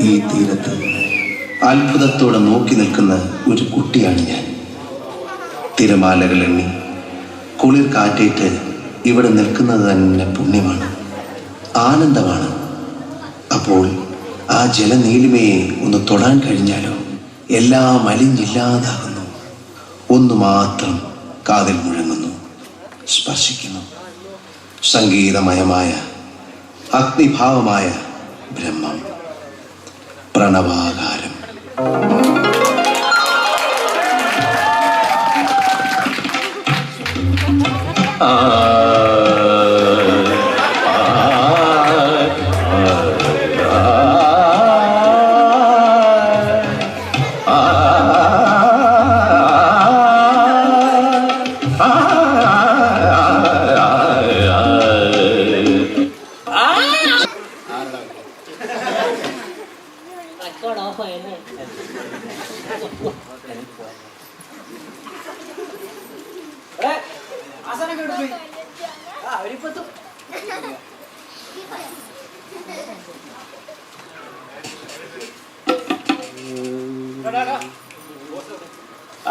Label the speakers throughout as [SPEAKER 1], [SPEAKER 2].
[SPEAKER 1] ഈ തീരത്ത് അത്ഭുതത്തോടെ നോക്കി നിൽക്കുന്ന ഒരു കുട്ടിയാണ് ഞാൻ. തിരമാലകൾ എണ്ണി കുളിർ കാറ്റേറ്റ് ഇവിടെ നിൽക്കുന്നത് തന്നെ പുണ്യമാണ്, ആനന്ദമാണ്. അപ്പോൾ ആ ജലനീലിമയെ ഒന്ന് തൊടാൻ കഴിഞ്ഞാലോ? എല്ലാം അലിഞ്ഞില്ലാതാകുന്നു. ഒന്നു മാത്രം കാതിൽ മുഴങ്ങുന്നു, സ്പർശിക്കുന്നു. സംഗീതമയമായ അഗ്നിഭാവമായ ബ്രഹ്മം, പ്രണവാകാരം.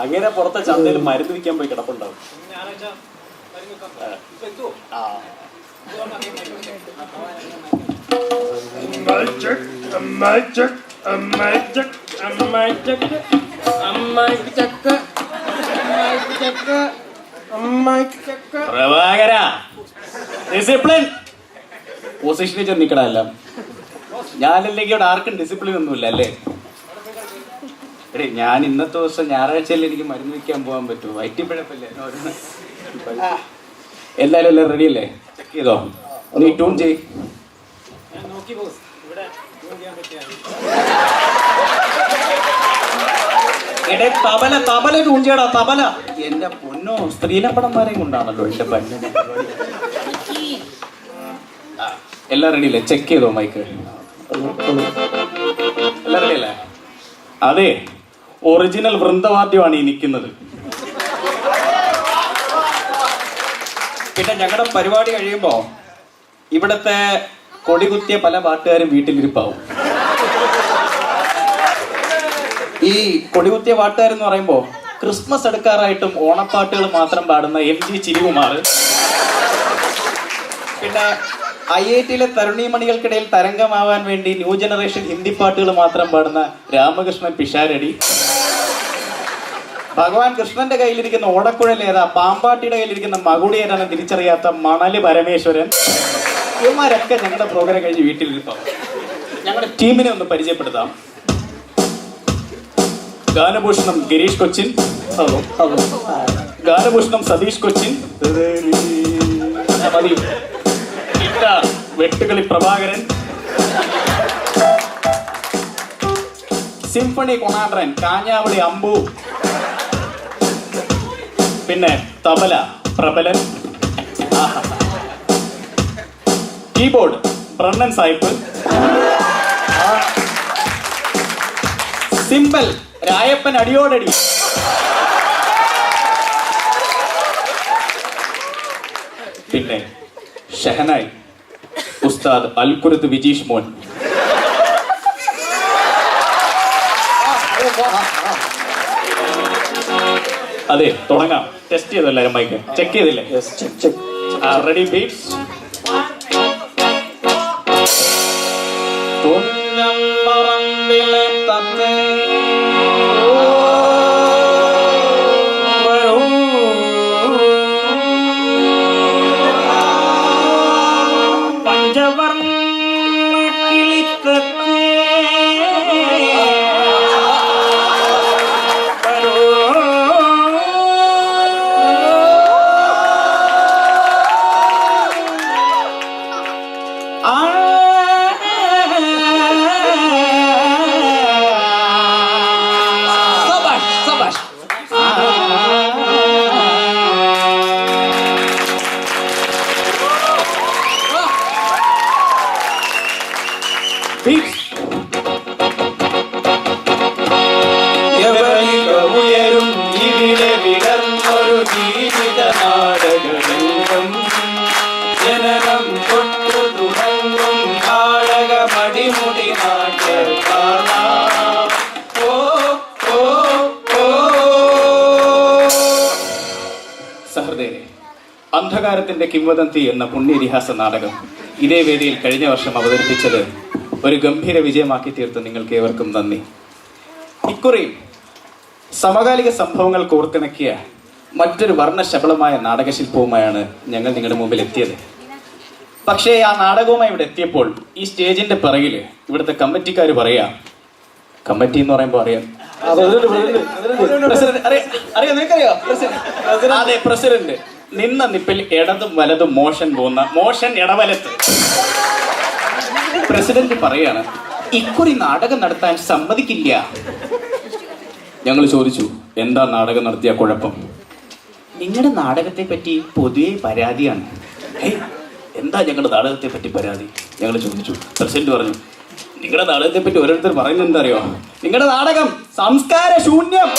[SPEAKER 2] അങ്ങനെ പുറത്തെ ചന്തയിൽ മരുന്ന് വിൽക്കാൻ പോയി കിടപ്പുണ്ടാവും. പ്രഭാകര ഡിസിപ്ലിൻ പൊസിഷനിൽ ചെന്ന് നിൽക്കണമല്ല. ഞാനല്ലെങ്കിൽ ഇവിടെ ആർക്കും ഡിസിപ്ലിൻ ഒന്നുമില്ല അല്ലേ? എടേ, ഞാൻ ഇന്നത്തെ ദിവസം ഞായറാഴ്ചയിൽ എനിക്ക് മരുന്ന് വയ്ക്കാൻ പോകാൻ പറ്റുമോ? വയറ്റിപ്പഴപ്പല്ലേ. എല്ലാരും എല്ലാം റെഡി അല്ലേ? ചെക്ക് ചെയ്തോ? നീ ട്യൂൺ ചെയ്. എടേ, തബല തബല ട്യൂൺ ചെയ്യടാ, തബല. എന്റെ പൊന്നോ, സ്ത്രീലപ്പടന്മാരെയും കൊണ്ടാണല്ലോ എന്റെ പല്ലിന്. എല്ലാം റെഡി അല്ലേ? ചെക്ക് ചെയ്തോ മൈക്ക്? എല്ലാം റെഡി അല്ലേ? അതെ, ഒറിജിനൽ വൃന്ദവാദ്യമാണ് ഈ നിൽക്കുന്നത്. പിന്നെ ഞങ്ങളുടെ പരിപാടി കഴിയുമ്പോ ഇവിടത്തെ കൊടികുത്തിയ പല പാട്ടുകാരും വീട്ടിലിരിപ്പാവും. ഈ കൊടികുത്തിയ പാട്ടുകാരെന്ന് പറയുമ്പോ ക്രിസ്മസ് എടുക്കാറായിട്ടും ഓണപ്പാട്ടുകൾ മാത്രം പാടുന്ന MG ചിരികുമാർ, പിന്നെ IIT-യിലെ തരുണീമണികൾക്കിടയിൽ തരംഗമാവാൻ വേണ്ടി ന്യൂ ജനറേഷൻ ഹിന്ദി പാട്ടുകൾ മാത്രം പാടുന്ന രാമകൃഷ്ണൻ പിഷാരടി, ഭഗവാൻ കൃഷ്ണന്റെ കയ്യിലിരിക്കുന്ന ഓടക്കുഴൽ ഏതാ, പാമ്പാട്ടിയുടെ കയ്യിലിരിക്കുന്ന മകുടി ഏതാണെന്ന് തിരിച്ചറിയാത്ത മണല് പരമേശ്വരൻ, ഇവന്മാരൊക്കെ ഞങ്ങളുടെ പ്രോഗ്രാം കഴിഞ്ഞ് വീട്ടിലിരിപ്പാം. ഞങ്ങളുടെ ടീമിനെ ഒന്ന് പരിചയപ്പെടുത്താം. ഗാനഭൂഷണം ഗിരീഷ് കൊച്ചിൻ, ഗാനഭൂഷണം സതീഷ് കൊച്ചിൻ, മതി. വെട്ടുകളി പ്രഭാകരൻ, സിംഫണി കൊണാട്രൻ കാഞ്ഞാവളി അമ്പു, പിന്നെ തബല Prabalan, keyboard Brennan Sahib, cymbal Rayappan അടിയോടടി, പിന്നെ ഷഹനായി ഉസ്താദ് അൽകുരുത്ത് വിജീഷ് മോൻ. അതെ, തുടങ്ങാം. ടെസ്റ്റ് ചെയ്തോ എല്ലാവരും? മൈക്ക് ചെക്ക് ചെയ്തില്ലേ? Ready beats. ജനനം തൊട്ടു തുടങ്ങും നാടകമടിമുടി നാട്യ അന്ധകാരത്തിന്റെ കിംവദന്തി എന്ന പുണ്യതിഹാസ നാടകം ഇതേ വേദിയിൽ കഴിഞ്ഞ വർഷം അവതരിപ്പിച്ചത് ഒരു ഗംഭീര വിജയമാക്കി തീർത്ത് നിങ്ങൾക്ക് ഏവർക്കും നന്ദി. ഇക്കുറിയും സമകാലിക സംഭവങ്ങൾ കോർത്തിണക്കിയ മറ്റൊരു വർണ്ണശബളമായ നാടകശില്പവുമായാണ് ഞങ്ങൾ നിങ്ങളുടെ മുമ്പിൽ എത്തിയത്. പക്ഷേ ആ നാടകവുമായി ഇവിടെ എത്തിയപ്പോൾ ഈ സ്റ്റേജിന്റെ പിറകിൽ ഇവിടുത്തെ കമ്മിറ്റിക്കാർ പറയാ, കമ്മിറ്റി എന്ന് പറയുമ്പോൾ അറിയാം, അതെ പ്രസിഡന്റ്, നിന്ന നിപ്പിൽ ഇടതും വലതും മോഷൻ പോകുന്ന മോഷൻ ഇടവലത്ത്. പ്രസിഡന്റ് പറയാണ്, ഇക്കുറി നാടകം നടത്താൻ സമ്മതിക്കില്ല. ഞങ്ങൾ ചോദിച്ചു, എന്താ നാടകം നടത്തിയ കുഴപ്പം? നിങ്ങളുടെ നാടകത്തെ പറ്റി പൊതുവെ പരാതിയാണ്. എന്താ ഞങ്ങളുടെ നാടകത്തെ പറ്റി പരാതി? ഞങ്ങൾ ചോദിച്ചു. പ്രസിഡന്റ് പറഞ്ഞു, നിങ്ങളുടെ നാടകത്തെ പറ്റി ഓരോരുത്തർ പറയുന്നത് എന്താ അറിയോ? നിങ്ങളുടെ നാടകം സംസ്കാര ശൂന്യം,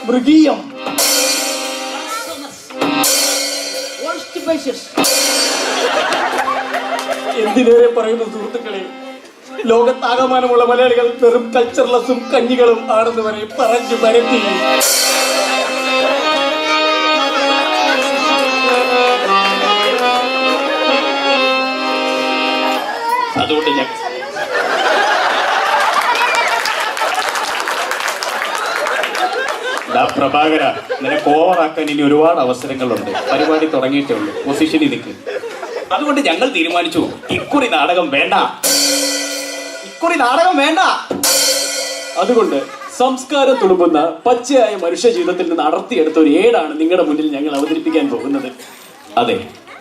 [SPEAKER 2] മൃഗീയം. എന്തിനേറെ പറയുന്നു സുഹൃത്തുക്കളെ, ലോകത്താകമാനമുള്ള മലയാളികൾ വെറും കൾച്ചർലെസ്സും കഞ്ഞികളും ആണെന്ന് വരെ പറഞ്ഞു പരത്തി. അതുകൊണ്ട് പ്രഭാകര, നിനക്ക് ഓവറാക്കാൻ ഇനി ഒരുപാട് അവസരങ്ങളുണ്ട്. പരിപാടി തുടങ്ങിയിട്ടേ ഉള്ളൂ, പൊസിഷനിൽ നിൽക്ക്. അതുകൊണ്ട് ഞങ്ങൾ തീരുമാനിച്ചു, ഇക്കുറി നാടകം വേണ്ട, ഇക്കുറി നാടകം വേണ്ട. അതുകൊണ്ട് സംസ്കാരം തുളുമ്പുന്ന പച്ചയായ മനുഷ്യ ജീവിതത്തിൽ നിന്ന് അടർത്തിയെടുത്ത ഒരു ഏടാണ് നിങ്ങളുടെ മുന്നിൽ ഞങ്ങൾ അവതരിപ്പിക്കാൻ പോകുന്നത്. അതെ,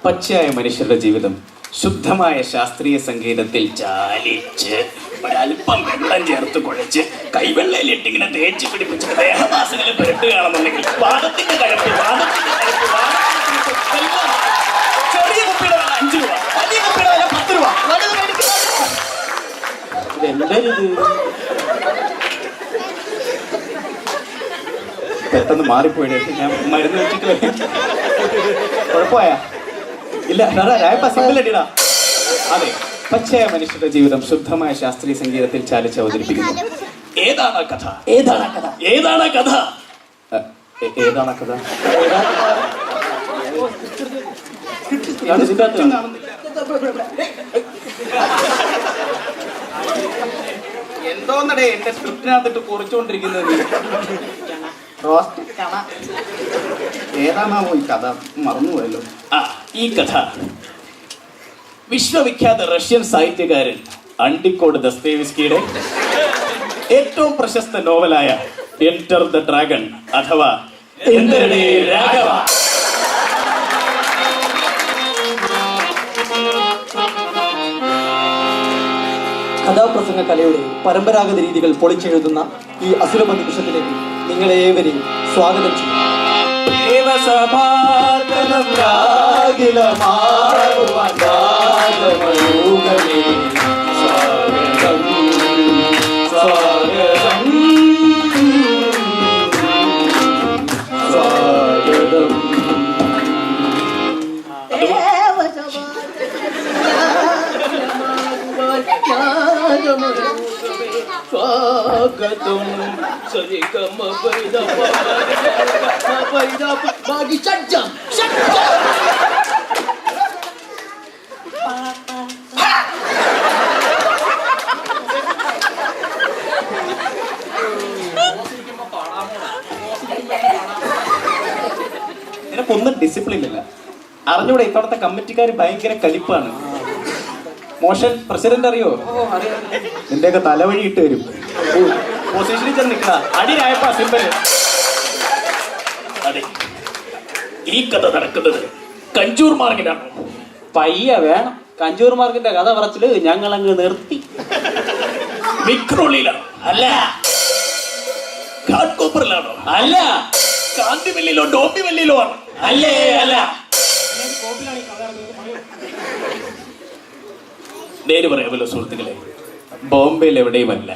[SPEAKER 2] പച്ചയായ മനുഷ്യരുടെ ജീവിതം ശുദ്ധമായ ശാസ്ത്രീയ സംഗീതത്തിൽ ചാലിച്ച് ഒരല്പം വെള്ളം ചേർത്ത് കുഴച്ച് കൈവെള്ളയിലിട്ട് ഇങ്ങനെ തേച്ച് പിടിപ്പിച്ച് ദേഹവാസങ്ങളിൽ പുരട്ടുകയാണെന്നുണ്ടെങ്കിൽ വാദത്തിന്റെ കഴപ്പ്, ചെറിയ കുപ്പിയുടെ വില 5 രൂപ, വലിയ കുപ്പിയുടെ വില 10 രൂപ. ഇതെന്തായാലും പെട്ടെന്ന് മാറിപ്പോയിടേ, ഞാൻ മരുന്ന് വെച്ചിട്ട് വരാം. കുഴപ്പമായ ഇല്ല, സിമ്പിൾ അടിടാ. അതെ, പച്ചയായ മനുഷ്യരുടെ ജീവിതം ശുദ്ധമായ ശാസ്ത്രീയ സംഗീതത്തിൽ ചാലിച്ച് അവതരിപ്പിക്കുന്നു. ഏതാണ് കഥ? ഏതാണ് കഥ? ഏതാണ് കഥ? ഏതാണ് കഥ? എന്തോന്നടേ എന്റെ സ്ക്രിപ്റ്റിനകത്തിട്ട് കുറിച്ചുകൊണ്ടിരിക്കുന്നത്? ഏതാണാവോ ഈ കഥ? മറന്നുപോയല്ലോ. ഈ കഥ വിശ്വവിഖ്യാത റഷ്യൻ സാഹിത്യകാരൻ അണ്ടിക്കോട് ദസ്തേവിസ്കിയുടെ ഏറ്റവും പ്രശസ്ത നോവലായ എൻറ്റർ ദ ഡ്രാഗൺ അഥവാ എന്തരടേ രാഘവ.
[SPEAKER 3] കഥാപ്രസംഗ കലയുടെ പരമ്പരാഗത രീതികൾ പൊളിച്ചെഴുതുന്ന ഈ അസുലഭ നിമിഷത്തിലേക്ക് നിങ്ങളേവരെയും സ്വാഗതം ചെയ്യും.
[SPEAKER 4] സ്വാഗതം
[SPEAKER 2] നിനക്കൊന്നും ഡിസിപ്ലിൻ ഇല്ല. അറിഞ്ഞൂടെ ഇത്തവണത്തെ കമ്മിറ്റിക്കാർ ഭയങ്കര കലിപ്പാണ്. മോഷൻ പ്രസിഡന്റ് അറിയോ? നിന്റെയൊക്കെ തലവഴി ഇട്ട് വരും. പൊസിഷനിൽ ചെന്ന് നിൽക്കണ അടിരായപ്പാ സിമ്പല്.
[SPEAKER 4] അതെ, ഈ കഥ നടക്കുന്നത് കഞ്ചൂർ മാർഗിലാണ്.
[SPEAKER 3] പയ്യ വേണം. കഞ്ചൂർ മാർഗിന്റെ കഥ പറച്ചില് ഞങ്ങൾ അങ്ങ് നിർത്തി.
[SPEAKER 4] വിക്രോളിയിലാണോ? അല്ല. ഘാട്ട് കോപ്പറിലാണോ? അല്ല. കാന്തിവെല്ലിയിലോ ഡോംബിവെല്ലിയിലോ ആണ്? അല്ലേ? അല്ല. നേര് പറയാമല്ലോ സുഹൃത്തുക്കളെ, ബോംബെയിൽ എവിടെയുമല്ല.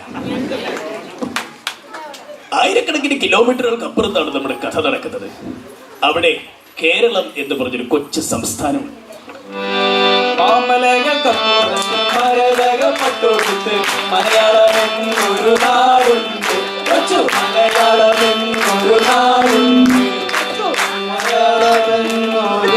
[SPEAKER 4] ആയിരക്കണക്കിന് കിലോമീറ്ററുകൾക്ക് അപ്പുറത്താണ് നമ്മുടെ കഥ നടക്കുന്നത്. അവിടെ കേരളം എന്ന് പറഞ്ഞൊരു കൊച്ചു സംസ്ഥാനം.
[SPEAKER 3] മലയാളമെന്നൊരു നാടുണ്ട്, മലയാളമെന്നൊരു നാടുണ്ട്, മലയാളമെന്നൊരു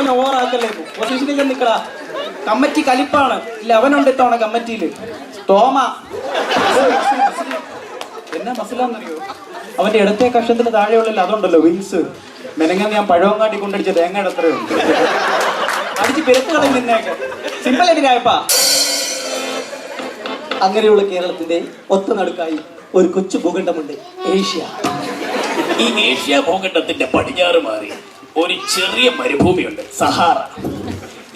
[SPEAKER 3] പറഞ്ഞ ഓവറാക്കല്ലേ പൊസിഷനിൽ നിൽക്കടാ. കമ്മിറ്റി കലിപ്പാണ്. ഇല്ല അവനുണ്ട് ഇത്തവണ കമ്മിറ്റിയില് തോമ. എന്നാ മസിലാന്നറിയോ? അവന്റെ ഇടത്തെ കഷത്തിന് താഴെയുള്ളില്ല അതുണ്ടല്ലോ വിങ്സ്. മെനങ്ങാൻ ഞാൻ പഴവങ്ങാട്ടി കൊണ്ടടിച്ച തേങ്ങയുടെ അത്രയുണ്ട്. അടിച്ച് പെരുത്ത് കളയും നിന്നേക്ക്. സിമ്പിൾ അടിരായപ്പാ. അങ്ങനെയുള്ള കേരളത്തിന്റെ ഒത്ത നടുക്കായി ഒരു കൊച്ചു ഭൂഖണ്ഡമുണ്ട്, ഏഷ്യ.
[SPEAKER 4] ഈ ഏഷ്യ ഭൂഖണ്ഡത്തിന്റെ പടിഞ്ഞാറ് മാറി ഒരു ചെറിയ മരുഭൂമിയുണ്ട്, സഹാറ.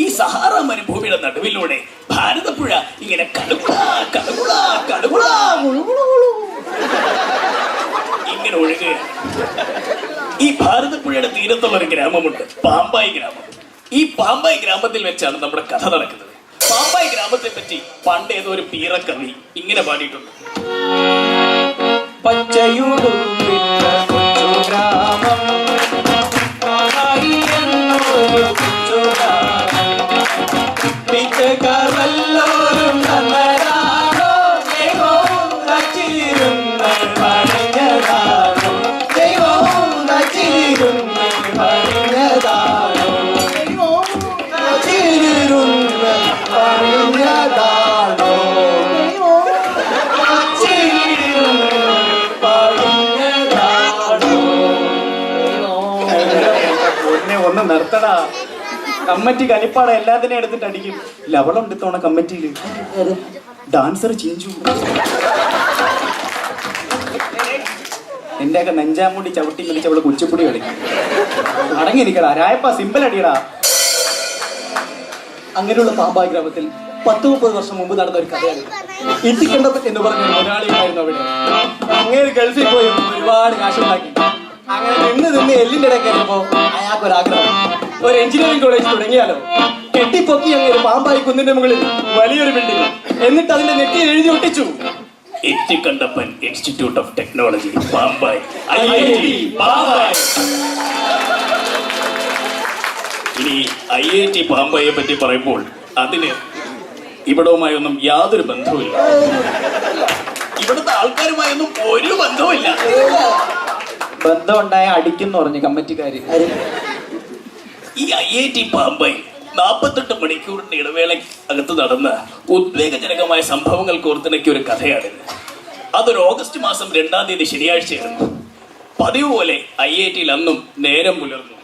[SPEAKER 4] ഈ സഹാറ മരുഭൂമിയുടെ നടുവിലൂടെ ഭാരതപ്പുഴ ഇങ്ങനെ ഇങ്ങനെ ഒഴുകുകയാണ്. ഈ ഭാരതപ്പുഴയുടെ തീരത്തുള്ള ഒരു ഗ്രാമമുണ്ട്, പാമ്പായി ഗ്രാമം. ഈ പാമ്പായി ഗ്രാമത്തിൽ വെച്ചാണ് നമ്മുടെ കഥ നടക്കുന്നത്. പാമ്പായി ഗ്രാമത്തെ പറ്റി പണ്ട് ഏതോ ഒരു പീറക്കവി ഇങ്ങനെ പാടിയിട്ടുണ്ട്.
[SPEAKER 3] പച്ചയുടുപ്പിട്ട കൊച്ചു ഗ്രാമം, പാമ്പായി എന്നൊരു കൊച്ചു ഗ്രാമം. പിച്ചക്കാർ വല്ലോരും തന്നതാണോ, ദൈവവും വച്ചിരുന്ന പണിഞ്ഞതാണോ, ദൈവവും വച്ചിരുന്ന പണിഞ്ഞതാണോ, ദൈവവും വച്ചിരുന്ന പണിഞ്ഞതാണോ, ഒന്ന് നിർത്തടാ. കമ്മിറ്റി കലിപ്പാട എല്ലാത്തിനും എടുത്തിട്ട് അടിക്കും. ലവളുണ്ട് ഇത്തവണ കമ്മിറ്റിയില്. ഡാൻസർ ചിഞ്ചു. നിന്റെയൊക്കെ നെഞ്ചാമൂടി ചവിട്ടി കളിച്ച് അവള് കുച്ചിപ്പുടി കളിക്കും. അടങ്ങിയിരിക്കടാ രായപ്പ, സിമ്പിൾ അടിയടാ. അങ്ങനെയുള്ള പാമ്പായി ഗ്രാമത്തിൽ 10-30 വർഷം മുമ്പ് നടന്ന ഒരു കഥയാണ്. ഇത്തിക്കണ്ടപ്പൻ എന്ന് പറഞ്ഞ ഒരു മുതലാളിയായിരുന്നു അവിടെ. അങ്ങേര് ഗൾഫിൽ പോയി ഒരുപാട് കാശുണ്ടാക്കി. അങ്ങനെ നിന്ന് എല്ലിന്റെ ഇടയിൽ കയറിയപ്പോ അയാൾക്കൊരാഗ്രഹം, ഒരു എഞ്ചിനീയറിംഗ് കോളേജ് തുടങ്ങിയാലോ. കെട്ടിപ്പൊക്കി അങ്ങ് ഒരു പാമ്പായി കുന്നിന്റെ മുകളിൽ വലിയൊരു ബിൽഡിംഗ്. എന്നിട്ട് അതിന്റെ നെറ്റിയിൽ എഴുതി ഒട്ടിച്ചു,
[SPEAKER 4] ഇത്തിക്കണ്ടപ്പൻ ഇൻസ്റ്റിറ്റ്യൂട്ട് ഓഫ് ടെക്നോളജി പാമ്പായി, IIT പാമ്പായി. ഇനി IIT പാമ്പായെ പറ്റി പറയുമ്പോൾ അതിന് ഇവിടവുമായൊന്നും യാതൊരു ബന്ധവുമില്ല. ഇവിടുത്തെ ആൾക്കാരുമായൊന്നും ഒരു ബന്ധവുമില്ല.
[SPEAKER 3] ബന്ധം ഉണ്ടായ അടിക്കുന്നു പറഞ്ഞു കമ്മിറ്റിക്കാര്.
[SPEAKER 4] ഈ IIT പാമ്പായി 48 മണിക്കൂറിന്റെ ഇടവേള അകത്ത് നടന്ന ഉദ്വേഗജനകമായ സംഭവങ്ങൾ കോർത്തിണക്കിയ ഒരു കഥയാണിത്. അതൊരു ഓഗസ്റ്റ് മാസം 2-ാം തീയതി ശനിയാഴ്ചയായിരുന്നു. പതിവ് പോലെ IITയിൽ അന്നും നേരം പുലർന്നു.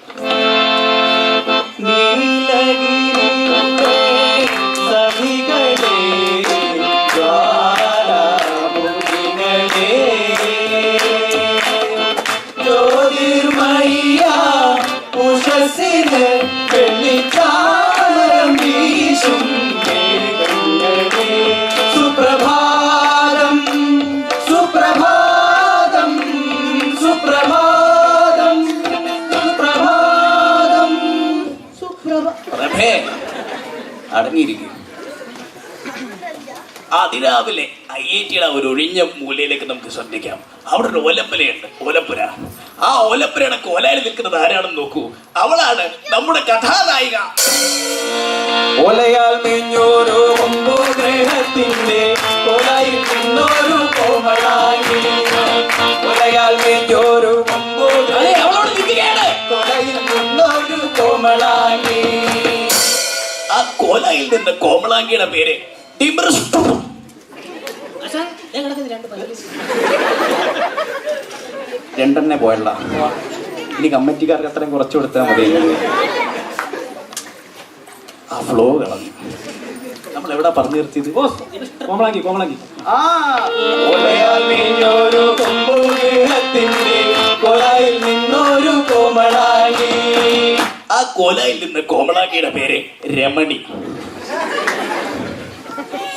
[SPEAKER 3] സുപ്രഭാതം സുപ്രഭാതം സുപ്രഭാതം സുപ്രഭാതം സുപ്രഭാതം.
[SPEAKER 4] അടങ്ങിയിരിക്കും. അതിരാവിലെ IITയുടെ ഒരു ഒഴിഞ്ഞ മൂലയിലേക്ക് നമുക്ക് ശ്രദ്ധിക്കാം. അവിടെ ഒരു ഓലപ്പുരയുണ്ട്, ഓലപ്പുര. ആ ഓലപ്പുരയുടെ കോലായിൽ നിൽക്കുന്നത് ആരാണെന്ന് നോക്കൂ. അവളാണ് നമ്മുടെ കഥാനായിക.
[SPEAKER 3] ഓലയാൽ മെഞ്ഞോരു ഗ്രഹത്തിന്റെ കോലായിൽ നിന്നൊരു കോമളായി, ഓലയാൽ മെഞ്ഞോരു
[SPEAKER 4] അവളോട് നിൽക്കുകയാണ്.
[SPEAKER 3] കോലയിൽ നിന്നൊരു കോമളായി.
[SPEAKER 4] ആ കോലായിൽ നിന്ന് കോമളാങ്കിയുടെ പേര്
[SPEAKER 3] രണ്ടെണ്ണേ പോയല്ല. ഇനി കമ്മിറ്റിക്കാർക്ക് അത്രയും കുറച്ചു കൊടുത്താൽ മതി.
[SPEAKER 4] ആ ഫ്ലോ കളഞ്ഞു.
[SPEAKER 3] നമ്മൾ എവിടെ പറഞ്ഞു നിർത്തിയത്? കോമളാങ്കി കോമളാങ്കി.
[SPEAKER 4] ആ കോലായിൽ നിന്ന് കോമളാങ്കിയുടെ പേര് രമണി.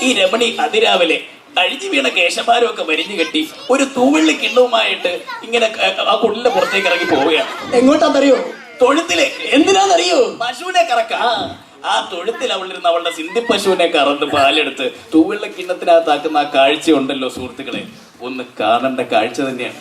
[SPEAKER 4] ഈ രമണി അതിരാവിലെ അഴിഞ്ഞു വീണ കേശഭാരമൊക്കെ വരിഞ്ഞു കെട്ടി ഒരു തൂവെള്ളി കിണ്ണവുമായിട്ട് ഇങ്ങനെ ആ കുടിലിന്റെ പുറത്തേക്ക് ഇറങ്ങി പോവുകയാണ്.
[SPEAKER 3] എങ്ങോട്ടാന്നറിയോ?
[SPEAKER 4] തൊഴുത്തിലേക്ക്. എന്തിനാന്നറിയോ? പശുവിനെ കറക്കാം. ആ തൊഴുത്തിൽ അവളിരുന്ന് അവളുടെ സിന്ധി പശുവിനെ കറന്ന് പാലെടുത്ത് തൂവെള്ള കിണ്ണത്തിനകത്താക്കുന്ന ആ കാഴ്ച ഉണ്ടല്ലോ സുഹൃത്തുക്കളെ, ഒന്ന് കാണേണ്ട കാഴ്ച തന്നെയാണ്.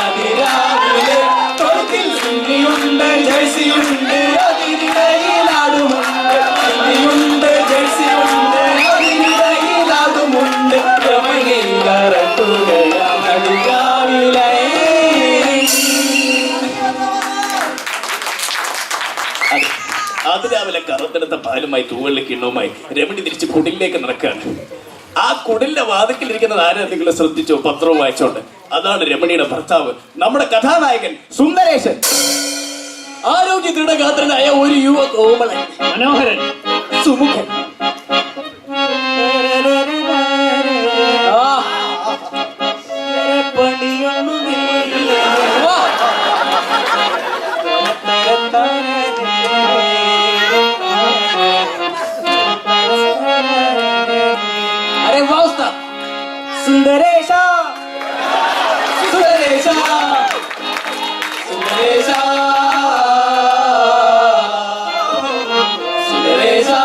[SPEAKER 3] അതിരാവിലെ
[SPEAKER 4] കൊണ്ടെടുത്ത പാലുമായി തൂവള്ളി കിണ്ണവുമായി രമണി തിരിച്ച് കുടിലേക്ക് നടക്കുകയാണ്. ആ കുടിലിന്റെ വാതിക്കലിരിക്കുന്നത് ആരാ നിങ്ങൾ ശ്രദ്ധിച്ചോ? പത്രവും വായിച്ചോണ്ട്. അതാണ് രമണിയുടെ ഭർത്താവ്, നമ്മുടെ കഥാനായകൻ സുന്ദരേശൻ. ആരോഗ്യ ദൃഢഗാത്രനായ ഒരു യുവ കോമളൻ, മനോഹരൻ, സുമുഖൻ.
[SPEAKER 3] अरे वाह उस्ताद, सुंदरेशा सुंदरेशा सुंदरेशा सुंदरेशा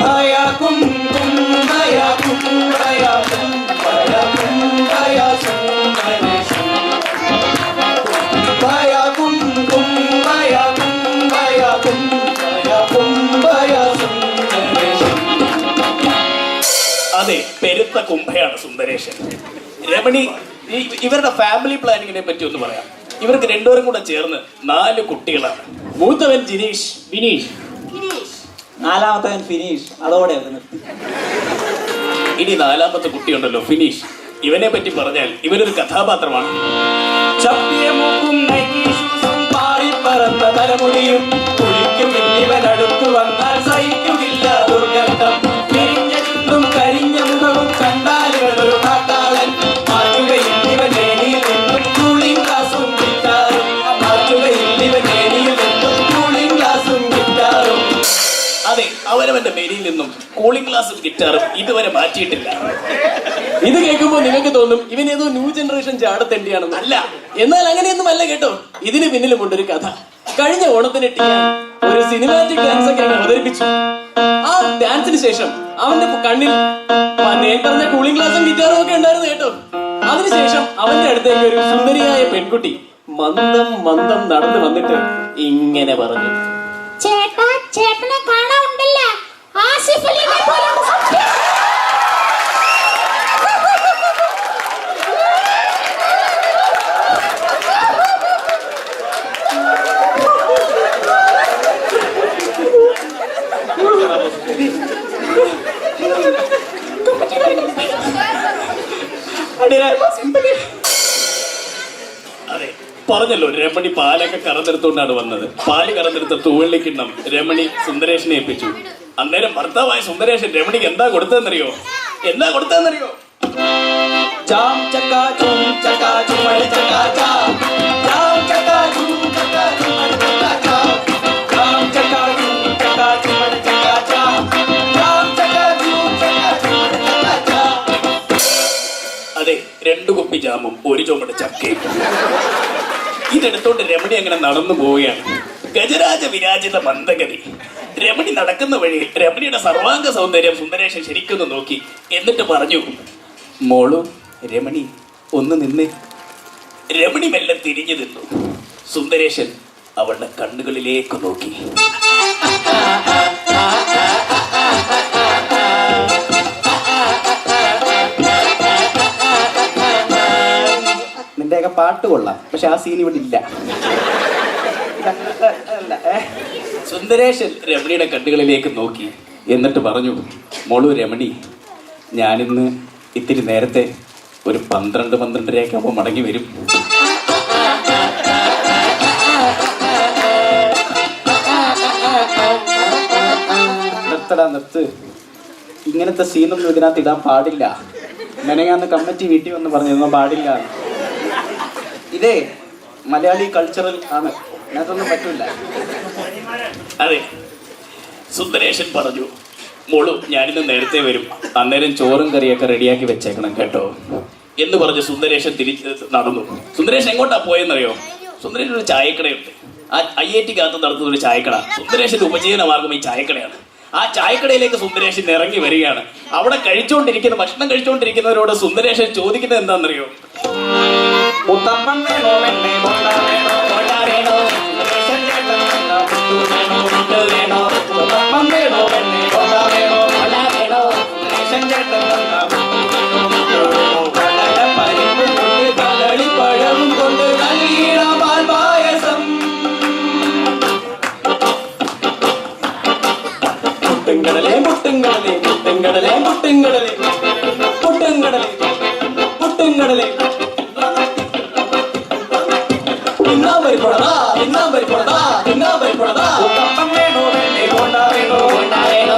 [SPEAKER 3] भया कुम भया कुम भया कुम भया कुम भया सुंदरेशा भया कुम भया कुम भया कुम भया कुम भया सुंदरेशा.
[SPEAKER 4] അതെ, പെരുത്ത കുംഭയാണ് സുന്ദരേശൻ. രമണി ഇവരുടെ ഫാമിലി പ്ലാനിങ്ങിനെ പറ്റി ഒന്ന് പറയാം. ഇവർക്ക് രണ്ടുപേരും കൂടെ ചേർന്ന് 4 കുട്ടികളാണ്. മൂത്തവൻ ജിനീഷ്, ബിനീഷ്,
[SPEAKER 3] നാലാമത്തവൻ ഫിനീഷ്. അതോടെ നിർത്തി.
[SPEAKER 4] ഇനി 4ാമത്തെ കുട്ടിയുണ്ടല്ലോ ഫിനീഷ്. ഇവനെ പറ്റി പറഞ്ഞാൽ ഇവനൊരു കഥാപാത്രമാണ്.
[SPEAKER 3] ചപ്പിയമൂക്കും നൈകീഷും പാറിപ്പറന്ന തലമുടിയും കുളിക്കും ഇവൻ അടുത്തു വന്നാൽ സഹിക്കുന്നില്ല ദുർഗന്ധം. പിരിഞ്ഞ ചുണ്ടും കരിഞ്ഞ മുഖവും കണ്ടാലുകളൊരു കാട്ടാളൻ. മാറ്റുകയിൽ ഇവൻ ഏണിയിൽ നിന്നും കൂളിംഗ് ഗ്ലാസും ഗിറ്റാറും. മാറ്റുകയിൽ ഇവൻ ഏണിയിൽ നിന്നും കൂളിംഗ് ഗ്ലാസും ഗിറ്റാറും.
[SPEAKER 4] അതെ, അവനവന്റെ മേനിയിൽ നിന്നും കൂളിംഗ് ഗ്ലാസും ഗിറ്റാറും ഇതുവരെ മാറ്റിയിട്ടില്ല.
[SPEAKER 3] ഇത് കേൾക്കുമ്പോൾ നിങ്ങൾക്ക് തോന്നും ഇവൻ ഏതോ ന്യൂ ജനറേഷൻ ചാടത്തെണ്ടിയാണെന്ന്.
[SPEAKER 4] അല്ല,
[SPEAKER 3] എന്നാൽ അങ്ങനെയൊന്നും അല്ല കേട്ടോ. ഇതിന് പിന്നിലുമുണ്ട് ഒരു കഥ. കഴിഞ്ഞ ഓണത്തിന് ഒരു സിനിമാറ്റിക് ഡാൻസ് ഒക്കെ അവതരിപ്പിച്ചു. ആ ഡാൻസിന് ശേഷം അവന്റെ കണ്ണിൽ പറഞ്ഞ കൂളിംഗ് ഗ്ലാസും ഗിറ്റാറും ഒക്കെ ഉണ്ടായിരുന്നു കേട്ടോ. അതിനുശേഷം അവന്റെ അടുത്തേക്ക് ഒരു സുന്ദരിയായ പെൺകുട്ടി മന്ദം മന്ദം നടന്നു വന്നിട്ട് ഇങ്ങനെ പറഞ്ഞു,
[SPEAKER 5] ചേട്ടാ, ചേട്ടനെ കാണാറുണ്ടല്ല ആസിഫ് അലിനെ പോലെ.
[SPEAKER 4] അതെ, പറഞ്ഞല്ലോ രമണി പാലൊക്കെ കറന്നെടുത്തോണ്ടാണ് വന്നത്. പാല് കറന്നെടുത്ത തൂവള്ളിക്കിണ്ണം രമണി സുന്ദരേഷനെ ഏൽപ്പിച്ചു. അന്നേരം ഭർത്താവായ സുന്ദരേഷൻ രമണിക്ക് എന്താ കൊടുത്തതെന്നറിയോ?
[SPEAKER 3] ചാം ചക്കാ ചൂം ചക്കാ ചുമൽ ചക്കാ ചാം. ചാം ചക്കാ ചൂം ചക്കാ ചുമൽ ചക്കാ ചാം. ചാം ചക്കാ ചൂം ചക്കാ ചുമൽ ചക്കാ ചാം. ചാം ചക്കാ ചൂം ചക്കാ ചുമൽ ചക്കാ ചാം.
[SPEAKER 4] അതെ, 2 കുപ്പി ജാമും 1 ചുമട് ചക്കയും. ഇതെടുത്തോണ്ട് രമണി അങ്ങനെ നടന്നു പോവുകയാണ്. ഗജരാജ വിരാജിത മന്ദഗതി. രമണി നടക്കുന്ന വഴിയിൽ രമണിയുടെ സർവാംഗ സൗന്ദര്യം സുന്ദരേശൻ ശരിക്കൊന്ന് നോക്കി. എന്നിട്ട് പറഞ്ഞു,
[SPEAKER 2] മോളു രമണി ഒന്ന് നിന്നേ.
[SPEAKER 4] രമണി മെല്ലെ തിരിഞ്ഞു നിന്നു. സുന്ദരേശൻ അവളുടെ കണ്ണുകളിലേക്ക് നോക്കി.
[SPEAKER 2] നിന്റെയൊക്കെ പാട്ട് കൊള്ളാം, പക്ഷെ ആ സീൻ ഇവിടെ ഇല്ല.
[SPEAKER 4] സുന്ദരേശൻ രമണിയുടെ കണ്ണുകളിലേക്ക് നോക്കി.
[SPEAKER 2] എന്നിട്ട് പറഞ്ഞു, മോളു രമണി, ഞാനിന്ന് ഇത്തിരി നേരത്തെ ഒരു 12-12:30 ആകുമ്പോൾ മടങ്ങി വരും. നിർത്ത്. ഇങ്ങനത്തെ സീനൊന്നും ഇതിനകത്ത് ഇടാൻ പാടില്ല. മെനങ്ങാന്ന് കമ്മിറ്റി വീട്ടിൽ വന്ന് പറഞ്ഞിരുന്ന പാടില്ല. ഇതേ മലയാളി കൾച്ചറൽ ആണ്, അതിനകത്തൊന്നും പറ്റില്ല.
[SPEAKER 4] അതെ, സുന്ദരേശൻ പറഞ്ഞു, മോളു ഞാനിന്ന് നേരത്തെ വരും,
[SPEAKER 2] അന്നേരം ചോറും കറിയൊക്കെ റെഡിയാക്കി വെച്ചേക്കണം കേട്ടോ
[SPEAKER 4] എന്ന് പറഞ്ഞ് സുന്ദരേശൻ തിരിച്ച് നടന്നു. സുന്ദരേശൻ എങ്ങോട്ടാ പോയെന്നറിയോ? സുന്ദരേശൻ ഒരു ചായക്കടയുണ്ട്. ആ IIT-കകത്ത് നടത്തുന്ന ഒരു ചായക്കട. സുന്ദരേശന്റെ ഉപജീവന മാർഗം ഈ ചായക്കടയാണ്. ആ ചായക്കടയിലേക്ക് സുന്ദരേശൻ ഇറങ്ങി വരികയാണ്. അവിടെ ഭക്ഷണം കഴിച്ചുകൊണ്ടിരിക്കുന്നവരോട് സുന്ദരേശൻ ചോദിക്കുന്നത് എന്താണെന്നറിയോ?
[SPEAKER 3] മുത്തപ്പൻ വേണോ, വെണ്ണ ബോണ്ട വേണോ, ബോണ്ട വേണോ, സുന്ദരേശൻ ചേട്ടൻ വേണോ, മുത്തു വേണോ, മുത്തപ്പൻ വേണോ, വെണ്ണ ബോണ്ട വേണോ, ബോണ്ട വേണോ, സുന്ദരേശൻ ചേട്ടൻ വേണോ, മുത്തു വേണോ, കടല പരിപ്പും കൊണ്ട് കദളിപ്പഴവും കൊണ്ട് നൽകിയിടാം പാൽപായസം. പുട്ടുങ്കടലേ പുട്ടുങ്കടലേ പുട്ടുങ്കടലേ പുട്ടുങ്കടലേ പുട്ടുങ്കടലേ തിന്നാൻ പരിപ്പുടതാ തിന്നാൻ പരിപ്പുടതാ തിന്നാൻ പരിപ്പുടതാ ഉത്തപ്പം വേണോ വേണ്ടേ കൊണ്ട വേണോ കൊണ്ട വേണോ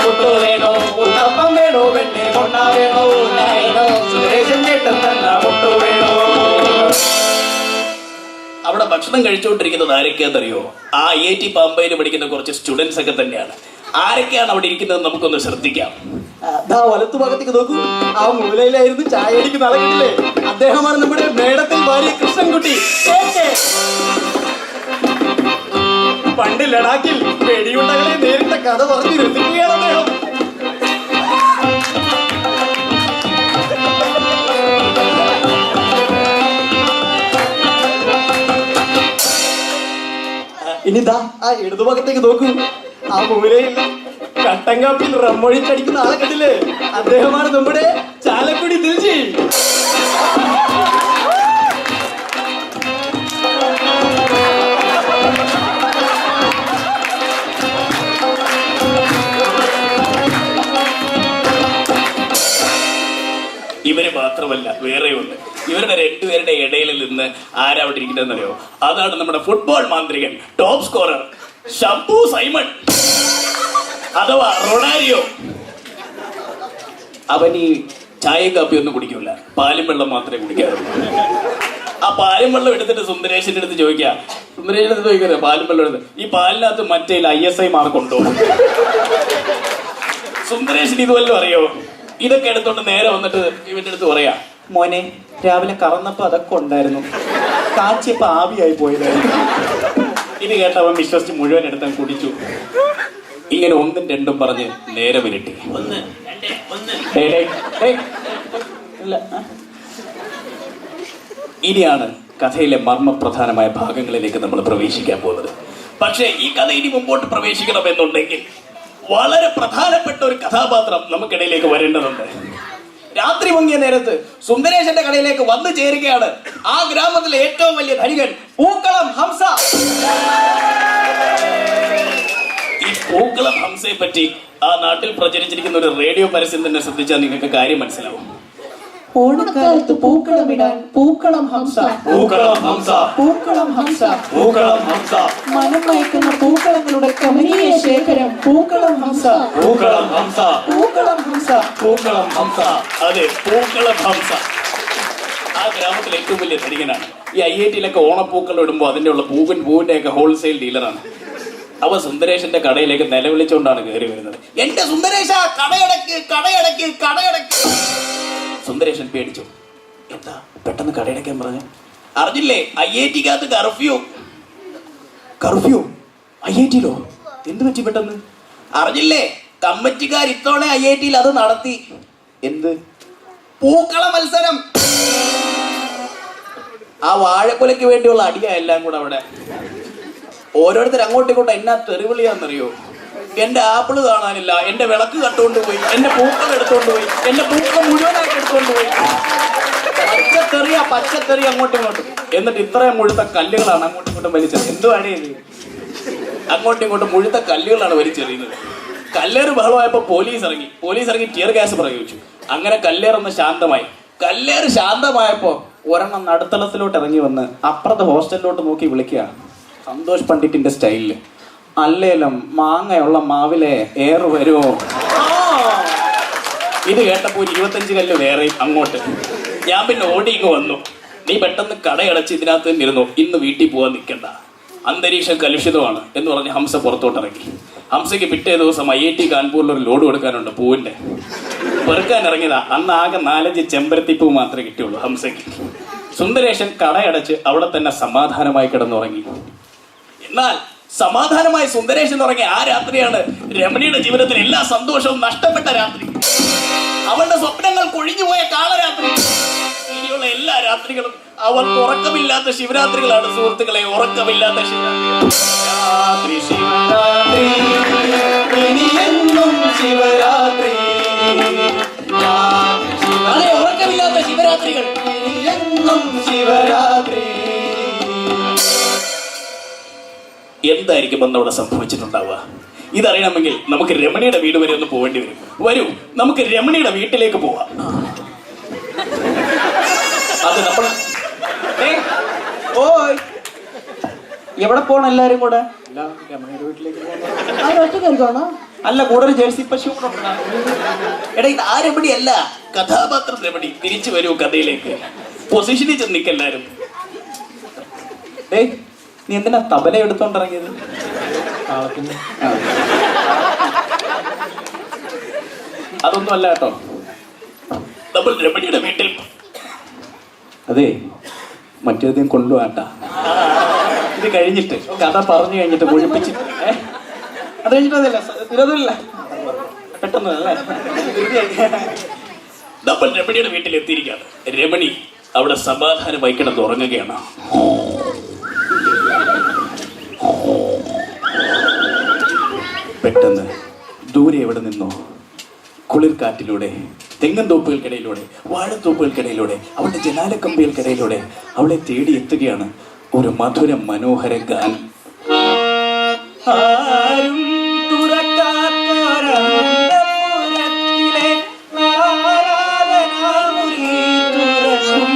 [SPEAKER 3] പുട്ടു വേണോ ഉത്തപ്പം വേണോ വേണ്ടേ കൊണ്ട വേണോ വേണോ സുരേഷൻ ചേട്ടൻ തന്ന പുട്ടു വേണോ.
[SPEAKER 4] അവിടെ ഭക്ഷണം കഴിച്ചുകൊണ്ടിരിക്കുന്നത് ആരൊക്കെയാണെന്നറിയോ? ആ IIT പാമ്പയിൽ പഠിക്കുന്ന കുറച്ച് സ്റ്റുഡൻസ് ഒക്കെ തന്നെയാണ്. ആരൊക്കെയാണ് അവിടെ ഇരിക്കുന്നത് നമുക്കൊന്ന് ശ്രദ്ധിക്കാം.
[SPEAKER 3] വലത്തു ഭാഗത്തേക്ക് നോക്കൂ. ആ മൂലയിലായിരുന്നു ചായ അടിക്കുന്ന ആളെ കിട്ടില്ലേ? അദ്ദേഹമാണ് നമ്മുടെ മേടത്തിൽ ഭാര്യ കൃഷ്ണൻകുട്ടി. പണ്ട് ലഡാക്കിൽ വെടിയുണ്ടകളെ നേരിട്ട കഥ പറഞ്ഞു രസിക്കുകയാണ് അദ്ദേഹം. ഇനിതാ ആ ഇടതുഭാഗത്തേക്ക് നോക്കൂ. ആ മൂലയിൽ കട്ടൻ കാപ്പിൽ റമ്മൊഴിച്ചടിക്കുന്ന ആളെ കണ്ടില്ലേ? അദ്ദേഹമാണ് നമ്മുടെ ചാലക്കുടി ദിൽജി.
[SPEAKER 4] ഇവര് മാത്രമല്ല, വേറെയുണ്ട്. ഇവരുടെ രണ്ടുപേരുടെ ഇടയിൽ നിന്ന് ആരാ അവിടെ ഇരിക്കുന്നതെന്നറിയോ? അതാണ് നമ്മുടെ ഫുട്ബോൾ മാന്ത്രികൻ, ടോപ്പ് സ്കോറർ ഷംപു സൈമൺ അഥവാ റൊണാരിയോ. അവൻ ഈ ചായയും കാപ്പിയും ഒന്നും കുടിക്കില്ല, പാലും വെള്ളം മാത്രമേ കുടിക്കാറുള്ളൂ. ആ പാലും വെള്ളം എടുത്തിട്ട് സുന്ദരേശന്റെ അടുത്ത് ചോദിക്കുക, സുന്ദരേശന്റെ അടുത്ത് ചോദിക്കുന്നത് പാലും വെള്ളം എടുത്ത് ഈ പാലിനകത്ത് മറ്റേ ISI മാർക്കുണ്ടോ? സുന്ദരേശന് ഇതുവല്ലോ അറിയോ? ഇതൊക്കെ എടുത്തോണ്ട് നേരെ വന്നിട്ട് ഇവന്റെ അടുത്ത് പറയാ,
[SPEAKER 2] മോനെ രാവിലെ കറന്നപ്പോ അതൊക്കെ ഉണ്ടായിരുന്നു, കാച്ചിയപ്പോ ആവിയായി പോയതായിരുന്നു.
[SPEAKER 4] ഇത് കേട്ടവൻ വിശ്വസിച്ച് മുഴുവൻ എടുത്താൻ കുടിച്ചു. ഇങ്ങനെ ഒന്നും രണ്ടും പറഞ്ഞ് നേരെ വിരട്ടി. ഇനിയാണ് കഥയിലെ മർമ്മപ്രധാനമായ ഭാഗങ്ങളിലേക്ക് നമ്മൾ പ്രവേശിക്കാൻ പോകുന്നത്. പക്ഷേ ഈ കഥ ഇനി മുമ്പോട്ട് പ്രവേശിക്കണമെന്നുണ്ടെങ്കിൽ വളരെ പ്രധാനപ്പെട്ട ഒരു കഥാപാത്രം നമുക്കിടയിലേക്ക് വരേണ്ടതുണ്ട്. രാത്രി പൊങ്ങിയ നേരത്ത് സുന്ദരേശന്റെ കടയിലേക്ക് വന്നു ചേരുകയാണ് ആ ഗ്രാമത്തിലെ ഏറ്റവും വലിയ ധനികൻ പൂക്കളം ഹംസ. ഈ പൂക്കളം ഹംസയെ പറ്റി ആ നാട്ടിൽ പ്രചരിച്ചിരിക്കുന്ന ഒരു റേഡിയോ പരസ്യം തന്നെ ശ്രദ്ധിച്ചാൽ നിങ്ങൾക്ക് കാര്യം മനസ്സിലാവും.
[SPEAKER 2] ഓണക്കാലത്ത് പൂക്കളമിടാൻ പൂക്കളം ഹംസ,
[SPEAKER 4] പൂക്കളം ഹംസ,
[SPEAKER 2] പൂക്കളം ഹംസ,
[SPEAKER 4] പൂക്കളം ഹംസ,
[SPEAKER 2] മനം മയക്കുന്ന പൂക്കളങ്ങളുടെ കമനീയ ശേഖരം പൂക്കളം ഹംസ,
[SPEAKER 4] പൂക്കളം ഹംസ,
[SPEAKER 2] പൂക്കളം ഹംസ,
[SPEAKER 4] പൂക്കളം ഹംസ. അതെ, പൂക്കളം ഹംസ ആ ഗ്രാമത്തിലെ ഏറ്റവും വലിയ ധനികനാണ്. ഈ IIT-യിലൊക്കെ ഓണപ്പൂക്കൾ ഇടുമ്പോൾ അതിന്റെ ഉള്ള പൂവിന്റെ ഒക്കെ ഹോൾസെയിൽ ഡീലറാണ്. അവ സുന്ദരേശന്റെ കടയിലേക്ക് നിലവിളിച്ചുകൊണ്ടാണ് കയറി വരുന്നത്. എന്റെ സുന്ദരേശ, കടയടക്ക് കടയടക്ക് കടയടക്ക്. സുന്ദരേശൻ പേടിച്ചു. എന്താ പെട്ടെന്ന് കടയടക്കാൻ പറഞ്ഞു? അറിഞ്ഞില്ലേ, IIT-ക്കകത്ത് കർഫ്യൂ. കർഫ്യൂ IIT-ലോ? എന്ത് പറ്റി പെട്ടെന്ന്? അറിഞ്ഞില്ലേ, കമ്മിറ്റിക്കാർ ഇത്തവണ IIT-യിൽ അത് നടത്തി. എന്ത്? പൂക്കള മത്സരം. ആ വാഴക്കുലയ്ക്ക് വേണ്ടിയുള്ള അടിയാ എല്ലാം കൂടെ അവിടെ. ഓരോരുത്തർ അങ്ങോട്ടും ഇങ്ങോട്ടും എന്നാ തെറിവിളിയാന്നറിയോ? എന്റെ ആപ്പിള് കാണാനില്ല, എന്റെ വിളക്ക് കട്ടുകൊണ്ട് പോയി, എന്റെ പൂക്കൾ എടുത്തോണ്ട് പോയി, എന്റെ പൂക്കൾ മുഴുവനായിട്ട് എടുത്തോണ്ട് പോയി. പച്ചക്കറി അങ്ങോട്ടും ഇങ്ങോട്ടും. എന്നിട്ട് ഇത്രയും മുഴുത്ത കല്ലുകളാണ് അങ്ങോട്ടും ഇങ്ങോട്ടും വലിച്ചത്. എന്തുവാണ് ഇത്? അങ്ങോട്ടും ഇങ്ങോട്ടും മുഴുത്ത കല്ലുകളാണ് വലിച്ചെറിയുന്നത്. കല്ലേറ് ബഹളമായപ്പോ പോലീസ് ഇറങ്ങി ടിയർ ഗ്യാസ് പ്രയോഗിച്ചു. അങ്ങനെ കല്ലേറൊന്ന് ശാന്തമായി. കല്ലേറ് ശാന്തമായപ്പോ ഒരെണ്ണം നടുത്തളത്തിലോട്ട് ഇറങ്ങി വന്ന് അപ്പുറത്തെ ഹോസ്റ്റലിലോട്ട് നോക്കി വിളിക്കുക, സന്തോഷ് പണ്ഡിറ്റിന്റെ സ്റ്റൈലില്, അല്ലേലും മാങ്ങയുള്ള മാവിലെ ഏറ് വരുമോ? ഇത് കേട്ടപ്പോ 25 കല്ല് വേറെ അങ്ങോട്ട്. ഞാൻ പിന്നെ ഓടി ഇങ്ങ് വന്നു. നീ പെട്ടെന്ന് കടയടച്ച് ഇതിനകത്ത് തന്നെ ഇരുന്നു, ഇന്ന് വീട്ടിൽ പോകാൻ നിൽക്കണ്ട, അന്തരീക്ഷം കലുഷിതമാണ് എന്ന് പറഞ്ഞ് ഹംസ പുറത്തോട്ട് ഇറങ്ങി. ഹംസയ്ക്ക് പിറ്റേ ദിവസം IIT കാൺപൂരിൽ ഒരു ലോഡ് കൊടുക്കാനുണ്ട് പൂവിന്റെ. പെറുക്കാൻ ഇറങ്ങിയതാ. അന്ന് ആകെ 4-5 ചെമ്പരത്തിപ്പൂ മാത്രമേ കിട്ടിയുള്ളൂ ഹംസയ്ക്ക്. സുന്ദരേശൻ കടയടച്ച് അവിടെ തന്നെ സമാധാനമായി കിടന്നുറങ്ങി. എന്നാൽ സമാധാനമായി സുന്ദരേശൻ ഉറങ്ങിയ ആ രാത്രിയാണ് രമണിയുടെ ജീവിതത്തിൽ എല്ലാ സന്തോഷവും നഷ്ടപ്പെട്ട രാത്രി. അവളുടെ സ്വപ്നങ്ങൾ കൊഴിഞ്ഞുപോയ കാളരാത്രി. ഇനിയുള്ള എല്ലാ രാത്രികളും അവർക്ക് ഉറക്കമില്ലാത്ത ശിവരാത്രികളാണ് സുഹൃത്തുക്കളെ, ഉറക്കമില്ലാത്ത ശിവരാത്രി. ശിവരാത്രി ഇനിയെന്നും ശിവരാത്രി, ഉറക്കമില്ലാത്ത ശിവരാത്രികൾ, ഇനിയെന്നും ശിവരാത്രി. എന്തായിരിക്കും അന്ന് അവിടെ സംഭവിച്ചിട്ടുണ്ടാവുക? ഇതറിയണമെങ്കിൽ നമുക്ക് രമണിയുടെ വീട് വരെ ഒന്ന് പോവേണ്ടി വരും. വരൂ, നമുക്ക് രമണിയുടെ വീട്ടിലേക്ക് പോവാം. അത് നമ്മൾ
[SPEAKER 2] ഓയ് എവിടെ പോണം എല്ലാരും കൂടെ? രമണിയുടെ വീട്ടിലേക്ക് പോകണം. അല്ല, കൂടെ ഒരു ജേഴ്സി പശു കൂടെ ഉണ്ടാകും.
[SPEAKER 4] എടാ, ഇത് ആ രമണി അല്ല, കഥാപാത്രം രമണി. തിരിച്ചു വരൂ കഥയിലേക്ക്. പൊസിഷനിൽ ചെന്ന് നിൽക്കെല്ലാരും.
[SPEAKER 2] ഡേയ്, നീ എന്തിനാ തബല എടുത്തോണ്ടിറങ്ങിയത്? അതൊന്നും അല്ല കേട്ടോ.
[SPEAKER 4] നമ്മൾ രമണിയുടെ വീട്ടിൽ
[SPEAKER 2] അതെ, മറ്റേതും കൊണ്ടുപോകാട്ടാ. ഇത് കഴിഞ്ഞിട്ട് കഥ പറഞ്ഞു കഴിഞ്ഞിട്ട് മുഴിപ്പിച്ചിട്ട് അത് കഴിഞ്ഞിട്ടതല്ല വിരോധമില്ല, പെട്ടെന്ന് അല്ലേ?
[SPEAKER 4] നമ്മൾ രമണിയുടെ വീട്ടിൽ എത്തിയിരിക്കുകയാണ്. രമണി അവിടെ സമാധാനമായി കിടന്ന് ഉറങ്ങുകയാണ്.
[SPEAKER 2] പെട്ടെന്ന് ദൂരെ എവിടെ നിന്നോ കുളിർക്കാറ്റിലൂടെ, തെങ്ങൻ തോപ്പുകൾക്കിടയിലൂടെ, വാഴത്തോപ്പുകൾക്കിടയിലൂടെ, അവളുടെ ജനാലക്കമ്പികൾക്കിടയിലൂടെ അവളെ തേടി എത്തുകയാണ് ഒരു മധുര മനോഹര ഗാനം. ആരും തുറക്കാത്തൊരന്തപുരത്തിലെ ആരാധനാമുറി തുറക്കും.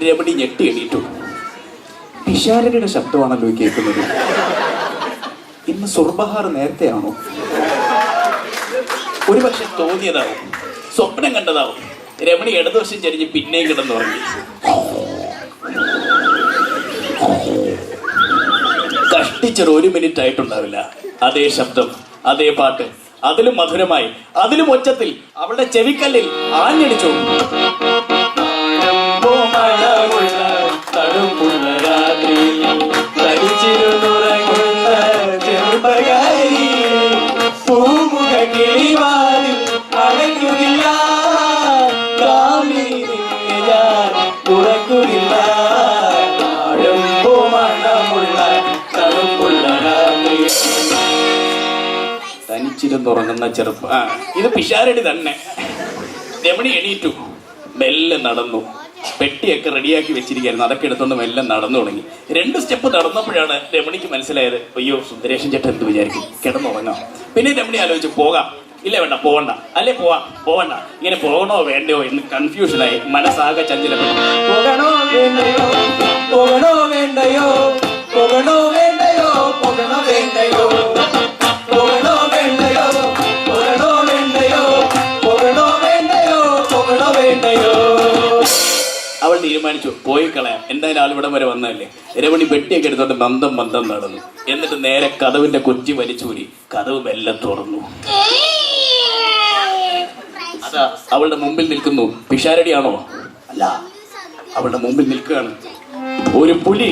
[SPEAKER 2] രമണി ഞെട്ടി എണീറ്റു. പിശാരരുടെ ശബ്ദമാണല്ലോ ഈ കേൾക്കുന്നത്. ഇന്ന് സുർബഹാർ നേരത്തെയാണോ?
[SPEAKER 4] ഒരുപക്ഷെ തോന്നിയതാവും, സ്വപ്നം കണ്ടതാവും. രമണി ഇടതുവശം ചരിഞ്ഞ് പിന്നെയും കിടന്നുറങ്ങി. കഷ്ടിച്ചൊരു 1 മിനിറ്റ് ആയിട്ടുണ്ടാവില്ല. അതേ ശബ്ദം, അതേ പാട്ട്, അതിലും മധുരമായി, അതിലും ഒച്ചത്തിൽ അവളുടെ ചെവിക്കല്ലിൽ ആഞ്ഞടിച്ചു. തണുപ്പുള്ള രാത്രിയിൽ തരിച്ചിരുന്നുറങ്ങുന്ന ചെറുപ്പകാരി പൂമുഖ കിളിവാതിൽ അടയ്ക്കുന്നില്ല, കാമിനിയെ ഞാൻ തുറക്കുന്നില്ല. മണമുള്ള തണുപ്പുള്ള രാത്രിയിൽ തനിച്ചിരുന്നുറങ്ങുന്ന ചെറുപ്പ. ഇത് പിശാരടി തന്നെ. രമണി എണീറ്റു, മെല്ലെ നടന്നു. പെട്ടിയൊക്കെ റെഡിയാക്കി വെച്ചിരിക്കുകയായിരുന്നു. അതൊക്കെ എടുത്തോണ്ട് മെല്ലെ നടന്നു തുടങ്ങി. 2 സ്റ്റെപ്പ് നടന്നപ്പോഴാണ് രമണിക്ക് മനസ്സിലായത്, അയ്യോ സുന്ദരേശൻ ചേട്ടൻ എന്ത് വിചാരിക്കും, കിടന്നുറങ്ങാം. പിന്നെ രമണി ആലോചിച്ചു, പോകാം, ഇല്ല വേണ്ട, പോകണ്ട, അല്ലേ പോവണ്ട, ഇങ്ങനെ പോകണോ വേണ്ടയോ എന്ന് കൺഫ്യൂഷനായി. മനസ്സാകെ ചഞ്ചലപ്പെട്ടു.
[SPEAKER 3] പോകണോ വേണ്ടയോ, പോകണോ വേണ്ടയോ, പോകണോ വേണ്ടയോ, പോകണോ വേണ്ടയോ, പോകണോ വേണ്ടയോ, പോകണോ വേണ്ടയോ, പോകണോ വേണ്ടയോ, പോകണോ വേണ്ടയോ.
[SPEAKER 4] അവൾ തീരുമാനിച്ചു, പോയി കളയാം, എന്തായാലും ആളിവിടം വരെ വന്നതല്ലേ. രമണി പെട്ടിയൊക്കെ എടുത്തോണ്ട് മന്ദം നടന്നു. എന്നിട്ട് നേരെ കതവിന്റെ കുറ്റി വലിച്ചൂരി കതവ് മെല്ലെ തുറന്നു. അതാ അവളുടെ മുമ്പിൽ നിൽക്കുന്നു. പിഷാരടിയാണോ? അല്ല, അവളുടെ മുമ്പിൽ നിൽക്കുകയാണ് ഒരു പുലി.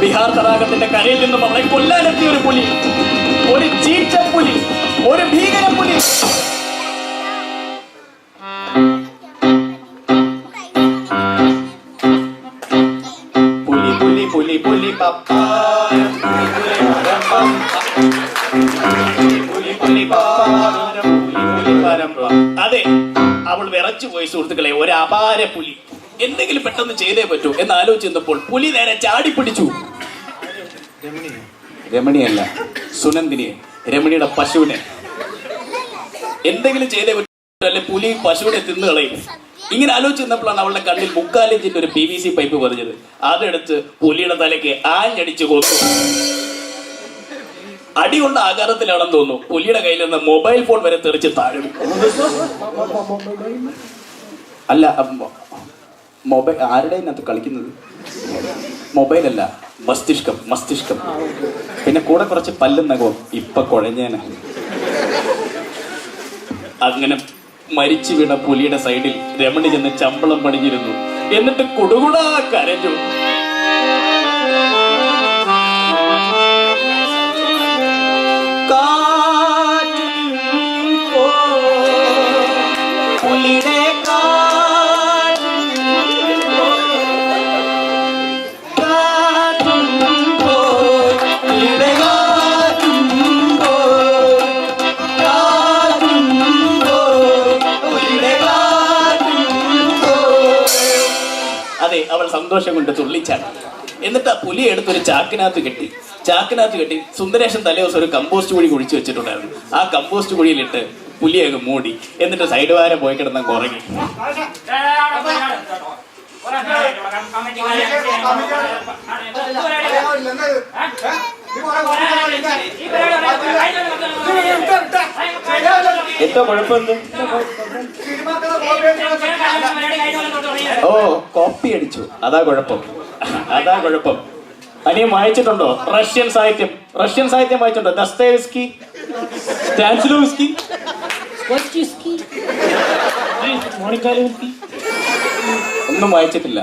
[SPEAKER 4] ബിഹാർ തടാകത്തിന്റെ കരയിൽ നിന്നും അവളെ കൊല്ലാനെത്തിയ ഒരു പുലി, ഒരു ചീച്ചപ്പുലി, ഒരു ഭീകരപ്പുലി. പുലി അതെ, അവൾ വിറച്ചു പോയി സുഹൃത്തുക്കളെ. ഒരു അപാര പുലി. എന്തെങ്കിലും പെട്ടെന്ന് ചെയ്തേ പറ്റൂ എന്ന് ആലോചിച്ചപ്പോൾ പുലി നേരെ ചാടിപ്പിടിച്ചു. രമണിയല്ല, സുനന്ദിനിയെ, രമണിയുടെ പശുവിനെ. എന്തെങ്കിലും ചെയ്തേ പറ്റൂ, അല്ലെ പുലി പശുവിനെ തിന്നു കളയും. ഇങ്ങനെ ആലോചിച്ചപ്പോഴാണ് അവളുടെ കണ്ണിൽ 3/4 ഇഞ്ചിന്റെ ഒരു PVC പൈപ്പ് പതിഞ്ഞത്. അതെടുത്ത് പുലിയുടെ തലയ്ക്ക് ആഞ്ഞടിച്ചു കൊന്നു. അടി കൊണ്ട് ആകാരത്തിലാണെന്ന് തോന്നുന്നു. പുലിയുടെ കയ്യിൽ നിന്ന് മൊബൈൽ ഫോൺ വരെ തെറിച്ച് താഴും.
[SPEAKER 2] അല്ല, മൊബൈൽ ആരുടെ അതിനകത്ത് കളിക്കുന്നത്? മൊബൈലല്ല, മസ്തിഷ്കം. പിന്നെ കൂടെ കുറച്ച് പല്ലും നഖവും. ഇപ്പൊ കുഴഞ്ഞേനെ. അങ്ങനെ മരിച്ചു വീണ പുലിയുടെ സൈഡിൽ രമണി ചെന്ന് ചമ്പളം പണിഞ്ഞിരുന്നു. എന്നിട്ട് കുടുകുടാ കരഞ്ഞു. അതെ, അവൾ സന്തോഷം കൊണ്ട് തുള്ളിച്ചാണ്.
[SPEAKER 4] എന്നിട്ട് ആ പുലിയെ എടുത്ത് ഒരു ചാക്കിനകത്ത് കെട്ടി സുന്ദരേശൻ തലേ ദിവസം ഒരു കമ്പോസ്റ്റ് കുഴി കുഴിച്ചു വെച്ചിട്ടുണ്ടായിരുന്നു. ആ കമ്പോസ്റ്റ് കുഴിയിലിട്ട് പുലിയെ അങ്ങ് മൂടി, എന്നിട്ട് സൈഡ് വാരം പോയി കിടന്നങ്ങ് ഉറങ്ങി.
[SPEAKER 2] എന്തോ കുഴപ്പമുണ്ട്? ഓ, കോപ്പി അടിച്ചു, അതാ കുഴപ്പം. അനിയൻ വായിച്ചിട്ടുണ്ടോ റഷ്യൻ സാഹിത്യം വായിച്ചിട്ടുണ്ടോ? ദസ്തയേവ്സ്കി, സ്റ്റാൻസ്ലോവ്സ്കി, ഒന്നും വായിച്ചിട്ടില്ല.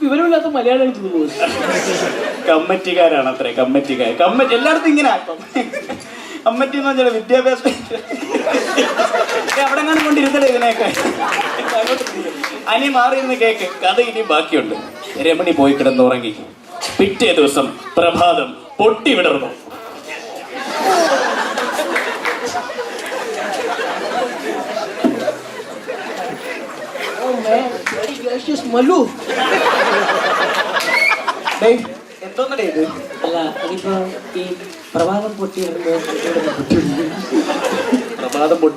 [SPEAKER 3] വിവരമില്ലാത്ത മലയാളം
[SPEAKER 2] കമ്മിറ്റിക്കാരാണ് അത്രേ. കമ്മിറ്റി എല്ലായിടത്തും ഇങ്ങനെ കമ്മിറ്റി എന്ന് പറഞ്ഞാൽ വിദ്യാഭ്യാസം അവിടെ എങ്ങനെ കൊണ്ടിരുന്നല്ലേ ഇതിനെയൊക്കെ. അനി മാറിയിരുന്ന് കേക്ക്. കഥ ഇനി ബാക്കിയുണ്ട്. രമണി പോയി കിടന്നുറങ്ങി. പിറ്റേ ദിവസം പ്രഭാതം പൊട്ടി വിടർന്നു.
[SPEAKER 3] എന്തോന്നടേ ഇത്? അല്ല, അതിപ്പോ ഈ പ്രഭാതം പൊട്ടി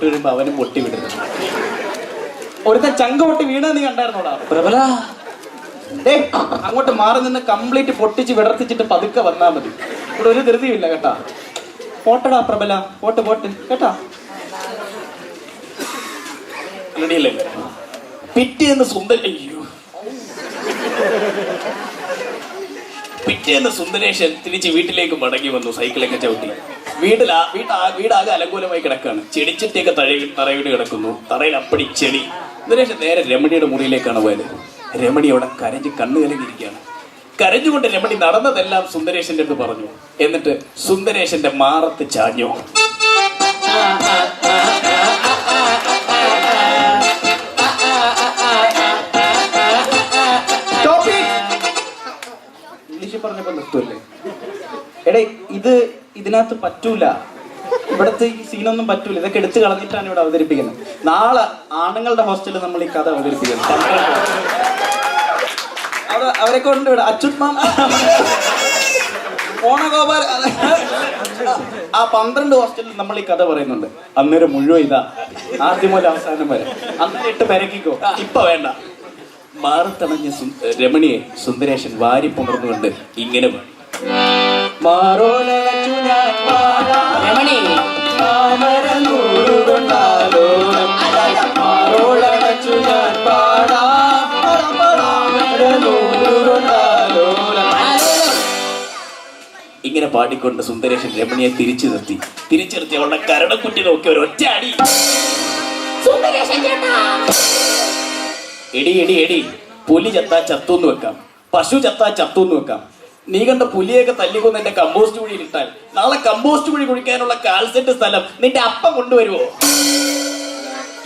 [SPEAKER 2] വരുമ്പോ അവനും പൊട്ടി വിടുന്നു. ഒരുത്തൻ ചങ്ക പൊട്ടി വീണത് നീ കണ്ടായിരുന്നോടാ?
[SPEAKER 3] പ്രബല,
[SPEAKER 2] അങ്ങോട്ട് മാറി നിന്ന് കംപ്ലീറ്റ് പൊട്ടിച്ച് വിടർത്തിച്ചിട്ട് പതുക്കെ വന്നാ മതി. ഇവിടെ ഒരു ധൃതിയില്ല കേട്ടാ. പോട്ടടാ പ്രബല, പോട്ട് കേട്ടാ.
[SPEAKER 4] പിറ്റേന്ന് സുന്ദരേശൻ തിരിച്ച് വീട്ടിലേക്ക് മടങ്ങി വന്നു, സൈക്കിളൊക്കെ ചവിട്ടി. വീടാകെ അലങ്കോലമായി കിടക്കാണ്. ചെടിച്ചട്ടിയൊക്കെ തറയിട്ട് കിടക്കുന്നു. തറയിൽ അപ്പടി ചെടി. സുന്ദരേശൻ നേരെ രമണിയുടെ മുറിയിലേക്കാണ് പോയത്. രമണി അവിടെ കരഞ്ഞ് കണ്ണു കലങ്ങിയിരിക്കുകയാണ്. കരഞ്ഞുകൊണ്ട് രമണി നടന്നതെല്ലാം സുന്ദരേശന്റെ അടുത്ത് പറഞ്ഞു. എന്നിട്ട് സുന്ദരേശന്റെ മാറത്ത് ചാഞ്ഞു.
[SPEAKER 2] ഇംഗ്ലീഷിൽ പറഞ്ഞപ്പോ നിർത്തുമല്ലേ? ഇതിനകത്ത് പറ്റൂല. ഇവിടുത്തെ ഈ സീനൊന്നും പറ്റൂല. ഇതൊക്കെ എടുത്തു കളഞ്ഞിട്ടാണ് ഇവിടെ അവതരിപ്പിക്കുന്നത്. നാളെ ആണുങ്ങളുടെ ഹോസ്റ്റലിൽ നമ്മൾ ഈ കഥ അവതരിപ്പിക്കുന്നത്. അവരെ കൊണ്ട് ഇവിടെ അച്യുത് മാം, ഓണഗോപാൽ, ആ 12 ഹോസ്റ്റലിൽ നമ്മൾ ഈ കഥ പറയുന്നുണ്ട്. അന്നേരം മുഴുവൻ ഇതാ, ആദ്യം മുതൽ അവസാനം വരെ. അന്നേരം ഇട്ട് പെരക്കിക്കോ.
[SPEAKER 4] ഇപ്പൊ വേണ്ട. മാറത്തണഞ്ഞ രമണിയെ സുന്ദരേശൻ വാരി പുണർന്നുകൊണ്ട് ഇങ്ങനെ പാടി. ഇങ്ങനെ പാടിക്കൊണ്ട് സുന്ദരേശൻ രമണിയെ തിരിച്ചു നിർത്തി അവളുടെ കരടക്കുറ്റി നോക്കി ഒരു ഒറ്റ അടി. എടി പുലി ചത്താ ചത്തൂന്ന് വെക്കാം, പശു ചത്താ ചത്തൂന്ന് വെക്കാം. നീ കണ്ട പുലിയൊക്കെ തല്ലിക്കൊന്ന് എന്റെ കമ്പോസ്റ്റ് കുഴിയിൽ ഇട്ടാൽ നാളെ കമ്പോസ്റ്റ് കുഴി കുഴിക്കാനുള്ള കാൽസെറ്റ് സ്ഥലം നിന്റെ അപ്പം കൊണ്ടുവരുമോ?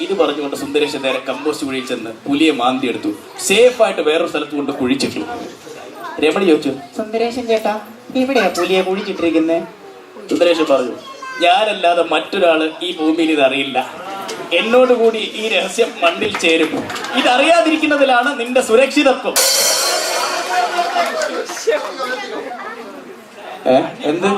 [SPEAKER 4] ഇത് പറഞ്ഞുകൊണ്ട് സുന്ദരേശൻ നേരെ കമ്പോസ്റ്റ് കുഴിയിൽ ചെന്ന് പുലിയെ മാന്തി എടുത്തു. സേഫ് ആയിട്ട് വേറൊരു സ്ഥലത്ത് കൊണ്ട് കുഴിച്ചിട്ടു. രമണി ചോദിച്ചു, സുന്ദരേശൻ ചേട്ടാ എവിടെയാ പുലിയെ കുഴിച്ചിട്ടിരിക്കുന്നേ? സുന്ദരേശൻ പറഞ്ഞു, ഞാനല്ലാതെ മറ്റൊരാള് ഈ ഭൂമിയിൽ ഇതറിയില്ല. എന്നോട് കൂടി ഈ രഹസ്യം മണ്ണിൽ ചേരും. ഇതറിയാതിരിക്കുന്നതിലാണ് നിന്റെ സുരക്ഷിതത്വം.
[SPEAKER 2] എന്ത്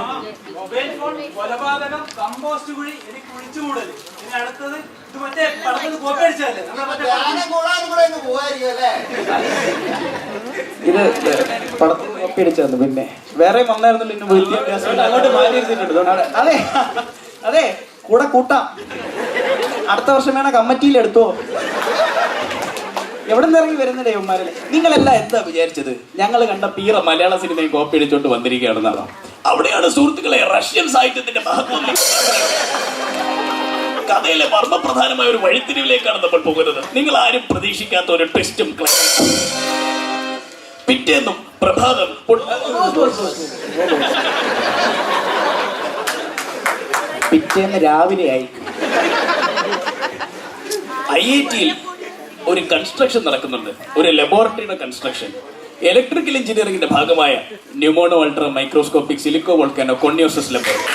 [SPEAKER 3] കൊലപാതകം, കമ്പോസ്റ്റ് കുഴി, എനിക്ക് കുഴിച്ചുകൂടൽ, ഇനി അടുത്തത് ഇത് മറ്റേ പടത്തിൽ കോപ്പി അടിച്ചതല്ലേ?
[SPEAKER 2] ഇത് പടത്തിൽ കോപ്പി അടിച്ചു. പിന്നെ വേറെ വന്നായിരുന്നല്ലോ. ഇന്ന് വിദ്യാഭ്യാസം അങ്ങോട്ട് മാറ്റി എടുത്തിട്ടുണ്ട്. അതെ കൂടെ കൂട്ടാം. അടുത്ത വർഷം വേണ കമ്മിറ്റിയിൽ എടുത്തോ. എവിടെ നിന്ന് ഇറങ്ങി വരുന്ന ദൈവന്മാരല്ലേ നിങ്ങളെല്ലാം? എന്താ വിചാരിച്ചത് ഞങ്ങൾ കണ്ട പീറ മലയാള സിനിമയും കോപ്പി അടിച്ചോണ്ട് വന്നിരിക്കുകയാണെന്നാണോ?
[SPEAKER 4] അവിടെയാണ് സുഹൃത്തുക്കളെ റഷ്യൻ സാഹിത്യത്തിന്റെ മഹത്വം. കഥയിലെ മർമ്മപ്രധാനമായ ഒരു വഴിത്തിരിവിലേക്കാണ് നമ്മൾ പോകുന്നത്. നിങ്ങൾ ആരും പ്രതീക്ഷിക്കാത്ത ഒരു ട്വിസ്റ്റും പിറ്റേന്നും പ്രഭാതം
[SPEAKER 2] പിറ്റേന്ന് രാവിലെയായി.
[SPEAKER 4] IIT-യിൽ ഒരു കൺസ്ട്രക്ഷൻ നടക്കുന്നുണ്ട്. ഒരു ലബോറട്ടറിയുടെ കൺസ്ട്രക്ഷൻ. ഇലക്ട്രിക്കൽ എഞ്ചിനീയറിംഗിന്റെ ഭാഗമായ pneumonoultramicroscopicsilicovolcanoconiosis laboratory.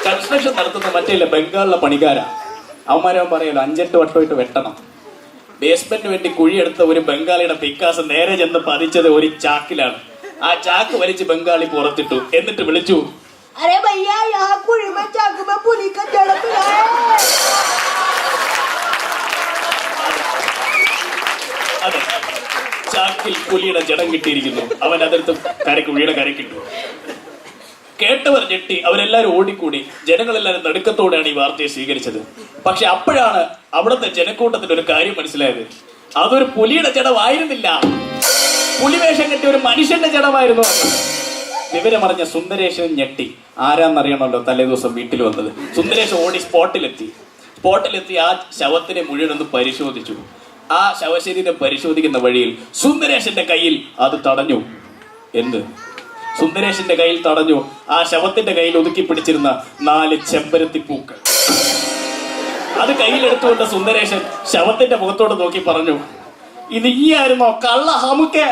[SPEAKER 2] Construction നടത്തുന്ന മറ്റേ ബംഗാളിലെ പണിക്കാരാ. അവന്മാരവൻ പറയല്ലോ 5-8 വട്ടമായിട്ട് വെട്ടണം. ബേസ്മെന്റിന് വേണ്ടി കുഴിയെടുത്ത ഒരു ബംഗാളിയുടെ പിക്കാസ് നേരെ ചെന്ന് പതിച്ചത് ഒരു ചാക്കിലാണ്. ആ ചാക്ക് വലിച്ച് ബംഗാളി പുറത്തിട്ടു. എന്നിട്ട് വിളിച്ചു,
[SPEAKER 5] अरे भैया यहाँ कुड़ी में चाकू में पुली का जड़ पे है.
[SPEAKER 2] അതെ, ചാക്കിൽ പുലിയുടെ ജഡം കിട്ടിയിരിക്കുന്നു. അവൻ അതെടുത്ത് കുഴിയുടെ കരക്കിട്ടു. കേട്ടവർ ഞെട്ടി. അവരെല്ലാരും ഓടിക്കൂടി. ജനങ്ങളെല്ലാരും നടുക്കത്തോടെയാണ് ഈ വാർത്തയെ സ്വീകരിച്ചത്. പക്ഷെ അപ്പോഴാണ് അവിടുത്തെ ജനക്കൂട്ടത്തിന് ഒരു കാര്യം മനസ്സിലായത്. അതൊരു പുലിയുടെ ജഡമായിരുന്നില്ല, പുലിവേഷം കെട്ടിയ ഒരു മനുഷ്യന്റെ ജഡമായിരുന്നു. വിവരമറിഞ്ഞ സുന്ദരേശൻ ഞെട്ടി. ആരാന്നറിയണമല്ലോ തലേദിവസം വീട്ടിൽ വന്നത്. സുന്ദരേശൻ ഓടി സ്പോട്ടിലെത്തി ആ ശവത്തിനെ മുഴുവൻ ഒന്ന് പരിശോധിച്ചു. ആ ശവശരീരം പരിശോധിക്കുന്ന വഴിയിൽ സുന്ദരേശന്റെ കയ്യിൽ അത് തടഞ്ഞു. എന്ത്? സുന്ദരേശന്റെ കയ്യിൽ തടഞ്ഞു ആ ശവത്തിന്റെ കയ്യിൽ ഒതുക്കി പിടിച്ചിരുന്ന 4 ചെമ്പരത്തിപ്പൂക്കൾ. അത് കയ്യിലെടുത്തുകൊണ്ട് സുന്ദരേശൻ ശവത്തിന്റെ മുഖത്തോട് നോക്കി പറഞ്ഞു, ഇത് ഈ ആയിരുന്നോ കള്ള ഹമുക്കെ?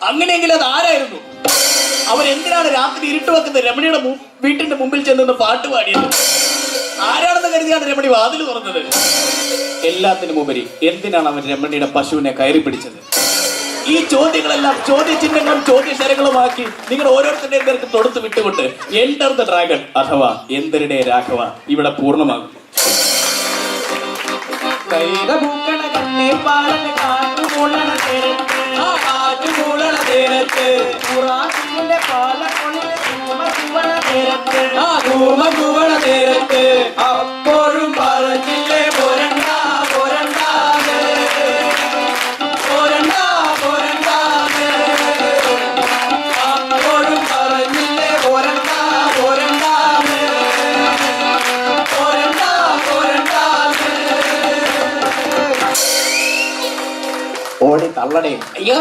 [SPEAKER 2] അങ്ങനെയെങ്കിൽ അത് ആരായിരുന്നു? അവരെന്തിനാണ് രാത്രി ഇരുട്ട് വെക്കുന്ന രമണിയുടെ വീട്ടിന്റെ മുമ്പിൽ ചെന്ന് പാട്ട് പാടിയത്? ആരാണെന്ന് കരുതിയാണ് രമണി വാതിൽ തുറന്നത്? എല്ലാത്തിനും ഉപരി എന്തിനാണ് അവൻ രമണിയുടെ പശുവിനെ കയറി പിടിച്ചത്? ഈ ചോദ്യങ്ങളെല്ലാം ചോദ്യചിഹ്നങ്ങളും ചോദ്യശരങ്ങളുമാക്കി നിങ്ങൾ ഓരോരുത്തരുടെയും പേർക്ക് തൊടുത്ത് വിട്ടുകൊണ്ട് എൻഡർ ദ ഡ്രാഗൺ അഥവാ എന്തരുടെ രാഘവ ഇവിടെ പൂർണ്ണമാകും.
[SPEAKER 3] അപ്പോഴും പറഞ്ഞില്ലേ പോരണ്ട പോരണ്ട പോരണ്ട പോരണ്ട, അപ്പോഴും പറഞ്ഞില്ലേ പോരണ്ട പോരണ്ട പോരണ്ട പോരണ്ട.
[SPEAKER 2] ഓടി തള്ളടേ. അയ്യോ